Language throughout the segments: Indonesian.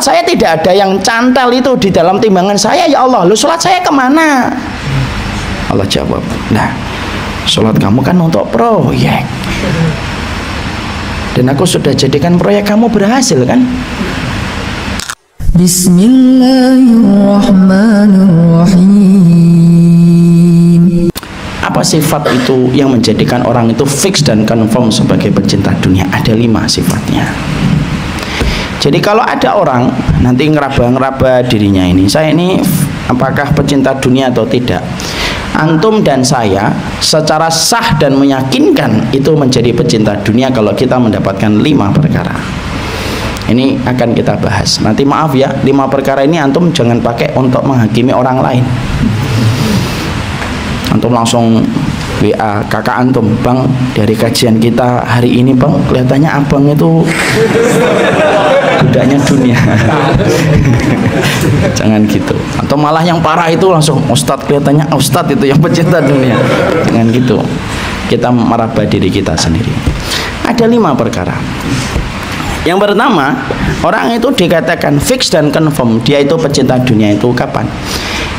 sholat saya tidak ada yang cantel itu di dalam timbangan saya, ya Allah, lu sholat saya kemana? Allah jawab, nah sholat kamu kan untuk proyek, dan aku sudah jadikan proyek kamu berhasil kan? Bismillahirrahmanirrahim. Apa sifat itu yang menjadikan orang itu fix dan confirm sebagai pecinta dunia? Ada 5 sifatnya. Jadi kalau ada orang nanti ngeraba-ngeraba dirinya ini, saya ini apakah pecinta dunia atau tidak? Antum dan saya secara sah dan meyakinkan itu menjadi pecinta dunia kalau kita mendapatkan 5 perkara. Ini akan kita bahas. Nanti maaf ya, 5 perkara ini antum jangan pakai untuk menghakimi orang lain. Antum langsung WA kakak antum, bang, dari kajian kita hari ini bang, kelihatannya abang itu budaknya dunia. Jangan gitu. Atau malah yang parah itu langsung ustadz, kelihatannya ustadz itu yang pecinta dunia. Jangan gitu. Kita meraba diri kita sendiri. Ada 5 perkara. Yang pertama, orang itu dikatakan fix dan confirm dia itu pecinta dunia itu kapan?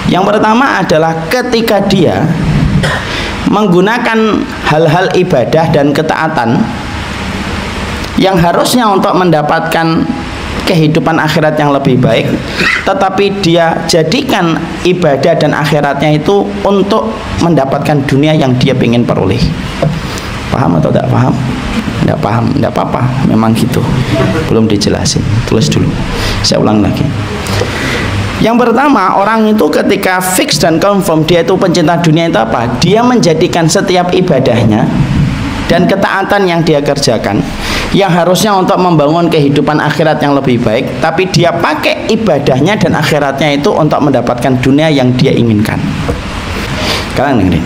Yang pertama adalah ketika dia menggunakan hal-hal ibadah dan ketaatan yang harusnya untuk mendapatkan kehidupan akhirat yang lebih baik, tetapi dia jadikan ibadah dan akhiratnya itu untuk mendapatkan dunia yang dia ingin peroleh. Paham atau tidak paham? Tidak paham, tidak apa-apa, memang gitu, belum dijelasin, tulis dulu, saya ulang lagi. Yang pertama, orang itu ketika fix dan confirm dia itu pencinta dunia itu apa? Dia menjadikan setiap ibadahnya dan ketaatan yang dia kerjakan yang harusnya untuk membangun kehidupan akhirat yang lebih baik, tapi dia pakai ibadahnya dan akhiratnya itu untuk mendapatkan dunia yang dia inginkan. Kalian dengerin.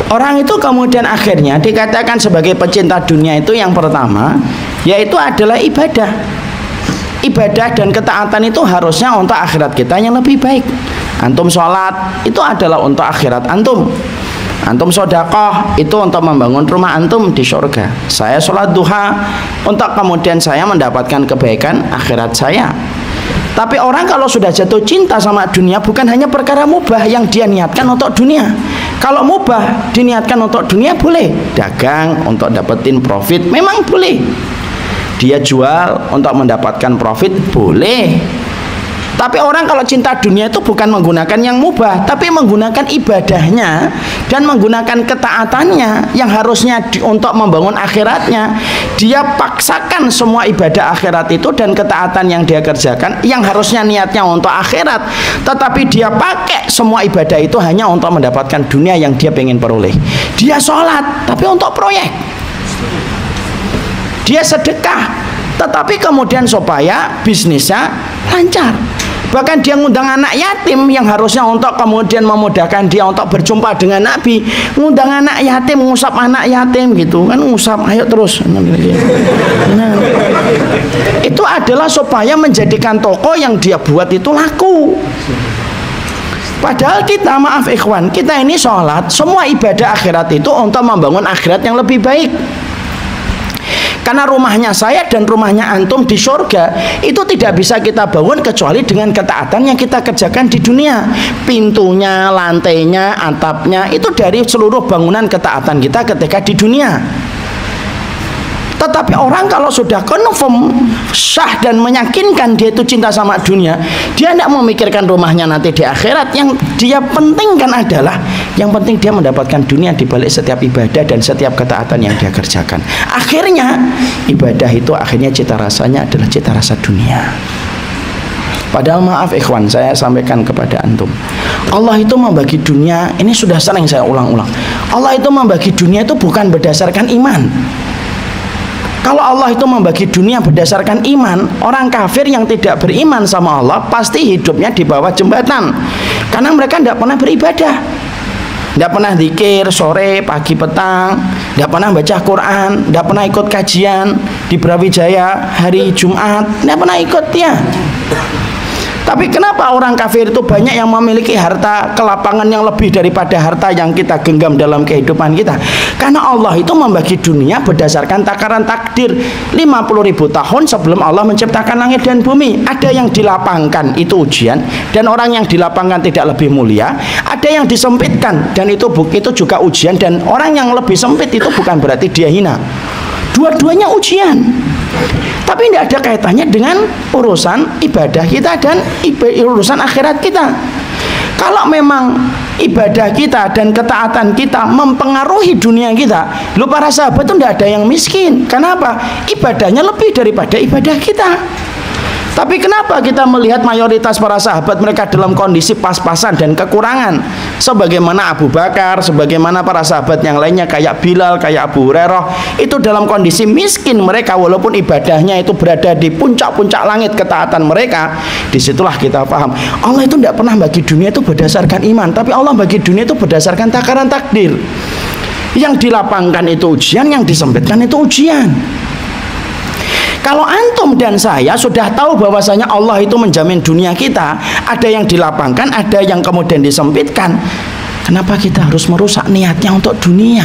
Orang itu kemudian akhirnya dikatakan sebagai pecinta dunia itu yang pertama, yaitu adalah ibadah. Ibadah dan ketaatan itu harusnya untuk akhirat kita yang lebih baik. Antum sholat itu adalah untuk akhirat antum. Antum sodakoh itu untuk membangun rumah antum di surga. Saya sholat duha untuk kemudian saya mendapatkan kebaikan akhirat saya. Tapi orang kalau sudah jatuh cinta sama dunia, bukan hanya perkara mubah yang dia niatkan untuk dunia. Kalau mubah diniatkan untuk dunia boleh, dagang untuk dapetin profit memang boleh, dia jual untuk mendapatkan profit boleh. Tapi orang kalau cinta dunia itu bukan menggunakan yang mubah, tapi menggunakan ibadahnya dan menggunakan ketaatannya yang harusnya untuk membangun akhiratnya. Dia paksakan semua ibadah akhirat itu dan ketaatan yang dia kerjakan yang harusnya niatnya untuk akhirat, tetapi dia pakai semua ibadah itu hanya untuk mendapatkan dunia yang dia pengen peroleh. Dia sholat tapi untuk proyek, dia sedekah tetapi kemudian supaya bisnisnya lancar. Bahkan dia ngundang anak yatim yang harusnya untuk kemudian memudahkan dia untuk berjumpa dengan Nabi, ngundang anak yatim, ngusap anak yatim gitu kan, ngusap, ayo terus. Nah, itu adalah supaya menjadikan toko yang dia buat itu laku. Padahal kita, maaf ikhwan, kita ini sholat, semua ibadah akhirat itu untuk membangun akhirat yang lebih baik. Karena rumahnya saya dan rumahnya antum di surga itu tidak bisa kita bangun kecuali dengan ketaatan yang kita kerjakan di dunia. Pintunya, lantainya, atapnya itu dari seluruh bangunan ketaatan kita ketika di dunia. Tetapi orang kalau sudah confirm, sah dan meyakinkan dia itu cinta sama dunia, dia tidak memikirkan rumahnya nanti di akhirat. Yang dia pentingkan adalah yang penting dia mendapatkan dunia di balik setiap ibadah dan setiap ketaatan yang dia kerjakan. Akhirnya ibadah itu akhirnya cita rasanya adalah cita rasa dunia. Padahal maaf ikhwan, saya sampaikan kepada antum, Allah itu membagi dunia, ini sudah sering saya ulang-ulang, Allah itu membagi dunia itu bukan berdasarkan iman. Kalau Allah itu membagi dunia berdasarkan iman, orang kafir yang tidak beriman sama Allah pasti hidupnya di bawah jembatan, karena mereka tidak pernah beribadah, tidak pernah zikir sore, pagi, petang, tidak pernah baca Quran, tidak pernah ikut kajian di Brawijaya hari Jumat, tidak pernah ikut dia. Tapi kenapa orang kafir itu banyak yang memiliki harta kelapangan yang lebih daripada harta yang kita genggam dalam kehidupan kita? Karena Allah itu membagi dunia berdasarkan takaran takdir. 50.000 tahun sebelum Allah menciptakan langit dan bumi. Ada yang dilapangkan, itu ujian, dan orang yang dilapangkan tidak lebih mulia. Ada yang disempitkan, dan itu juga ujian, dan orang yang lebih sempit itu bukan berarti dia hina. Dua-duanya ujian. Tapi tidak ada kaitannya dengan urusan ibadah kita dan urusan akhirat kita. Kalau memang ibadah kita dan ketaatan kita mempengaruhi dunia kita, lu para sahabat itu tidak ada yang miskin. Kenapa? Ibadahnya lebih daripada ibadah kita. Tapi kenapa kita melihat mayoritas para sahabat mereka dalam kondisi pas-pasan dan kekurangan, sebagaimana Abu Bakar, sebagaimana para sahabat yang lainnya kayak Bilal, kayak Abu Hurairah, itu dalam kondisi miskin mereka walaupun ibadahnya itu berada di puncak-puncak langit ketaatan mereka. Disitulah kita paham Allah itu tidak pernah bagi dunia itu berdasarkan iman, tapi Allah bagi dunia itu berdasarkan takaran takdir. Yang dilapangkan itu ujian, yang disempitkan itu ujian. Kalau antum dan saya sudah tahu bahwasanya Allah itu menjamin dunia kita, ada yang dilapangkan, ada yang kemudian disempitkan, kenapa kita harus merusak niatnya untuk dunia?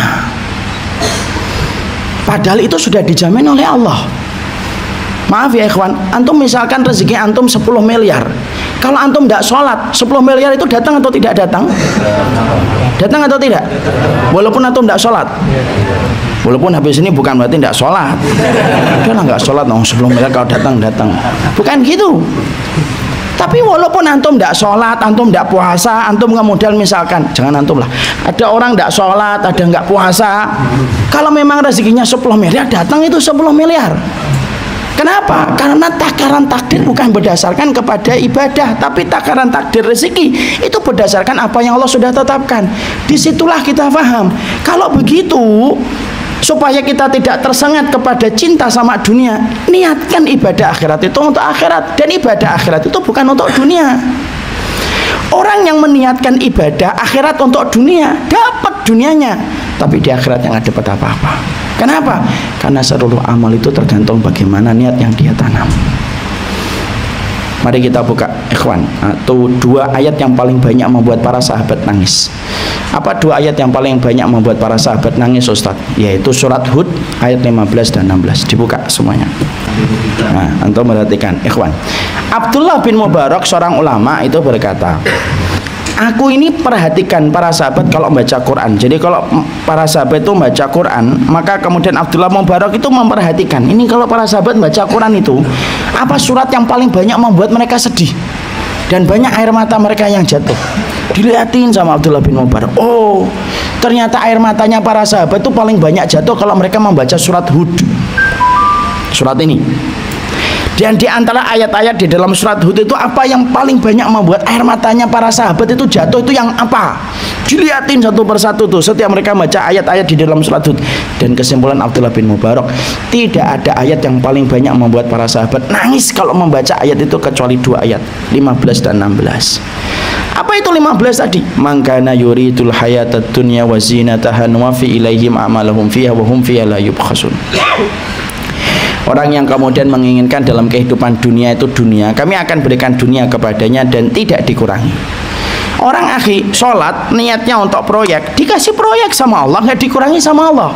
Padahal itu sudah dijamin oleh Allah. Maaf ya ikhwan, antum misalkan rezeki antum 10 miliar. Kalau antum tidak sholat, 10 miliar itu datang atau tidak datang? Datang atau tidak? Walaupun antum tidak sholat. Walaupun habis ini bukan berarti tidak sholat. Udahlah nggak sholat, 10 miliar kalau datang. Bukan gitu. Tapi walaupun antum tidak sholat, antum tidak puasa, antum kemudian misalkan, jangan antum lah, ada orang tidak sholat, ada nggak puasa, kalau memang rezekinya 10 miliar, datang itu 10 miliar. Kenapa? Karena takaran takdir bukan berdasarkan kepada ibadah, tapi takaran takdir rezeki itu berdasarkan apa yang Allah sudah tetapkan. Disitulah kita paham. Kalau begitu, supaya kita tidak tersengat kepada cinta sama dunia, niatkan ibadah akhirat itu untuk akhirat, dan ibadah akhirat itu bukan untuk dunia. Orang yang meniatkan ibadah akhirat untuk dunia dapat dunianya, tapi di akhirat yang ada dapat apa-apa. Kenapa? Karena seluruh amal itu tergantung bagaimana niat yang dia tanam. Mari kita buka ikhwan, atau 2 ayat yang paling banyak membuat para sahabat nangis. Apa 2 ayat yang paling banyak membuat para sahabat nangis Ustaz? Yaitu surat Hud ayat 15 dan 16. Dibuka semuanya. Nah, antum perhatikan ikhwan. Abdullah bin Mubarak seorang ulama itu berkata, aku ini perhatikan para sahabat kalau membaca Quran. Jadi kalau para sahabat itu membaca Quran, maka kemudian Abdullah Mubarak itu memperhatikan, ini kalau para sahabat membaca Quran itu, apa surat yang paling banyak membuat mereka sedih dan banyak air mata mereka yang jatuh. Dilihatin sama Abdullah bin Mubarak, oh ternyata air matanya para sahabat itu paling banyak jatuh kalau mereka membaca surat Hud, surat ini. Dan di antara ayat-ayat di dalam surat Hud itu, apa yang paling banyak membuat air matanya para sahabat itu jatuh, itu yang apa? Dilihatin satu persatu tuh setiap mereka baca ayat-ayat di dalam surat Hud. Dan kesimpulan Abdullah bin Mubarak, tidak ada ayat yang paling banyak membuat para sahabat nangis kalau membaca ayat itu kecuali 2 ayat, 15 dan 16. Apa itu 15 tadi? Mangkana yuridul hayatad dunya wa zinataha nuwaffi ilaihim a'malahum fiha wa hum fiha la yubkhasun. Orang yang kemudian menginginkan dalam kehidupan dunia itu dunia, kami akan berikan dunia kepadanya dan tidak dikurangi. Orang akhi sholat niatnya untuk proyek, dikasih proyek sama Allah, nggak dikurangi sama Allah.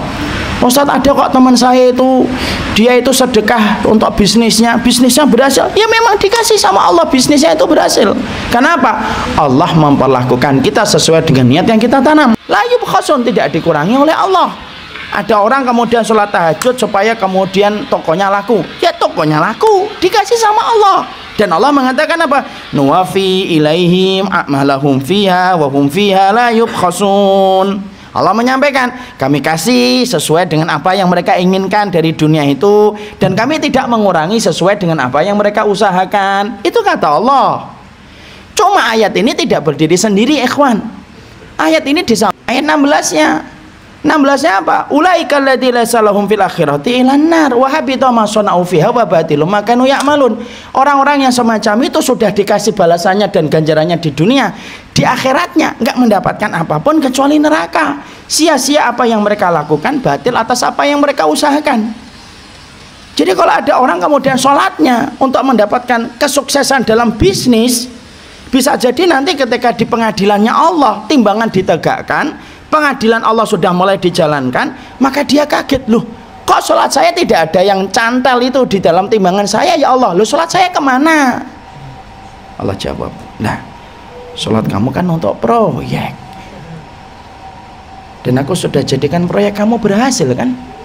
Ustadz, ada kok teman saya itu, dia itu sedekah untuk bisnisnya berhasil, ya memang dikasih sama Allah, bisnisnya itu berhasil. Kenapa? Allah memperlakukan kita sesuai dengan niat yang kita tanam. La yubkhasun, tidak dikurangi oleh Allah. Ada orang kemudian sholat tahajud supaya kemudian tokonya laku, ya tokonya laku, dikasih sama Allah. Dan Allah mengatakan apa? Nuwafi ilaihim a'malahum fiha wa hum fiha la yubkhasun. Allah menyampaikan, kami kasih sesuai dengan apa yang mereka inginkan dari dunia itu, dan kami tidak mengurangi sesuai dengan apa yang mereka usahakan. Itu kata Allah. Cuma ayat ini tidak berdiri sendiri ikhwan. Ayat ini disampaikan ayat 16-nya. 16-nya apa? Ulaikal ladzina salahum fil akhirati ilan nar wa habita ma sana'u fiha wa batilum ma kanu ya'malun. Orang-orang yang semacam itu sudah dikasih balasannya dan ganjarannya di dunia, di akhiratnya enggak mendapatkan apapun kecuali neraka. Sia-sia apa yang mereka lakukan, batil atas apa yang mereka usahakan. Jadi kalau ada orang kemudian sholatnya untuk mendapatkan kesuksesan dalam bisnis, bisa jadi nanti ketika di pengadilannya Allah, timbangan ditegakkan, pengadilan Allah sudah mulai dijalankan, maka dia kaget, loh kok sholat saya tidak ada yang cantel itu di dalam timbangan saya ya Allah, loh sholat saya kemana? Allah jawab, nah sholat kamu kan untuk proyek, dan aku sudah jadikan proyek kamu berhasil kan.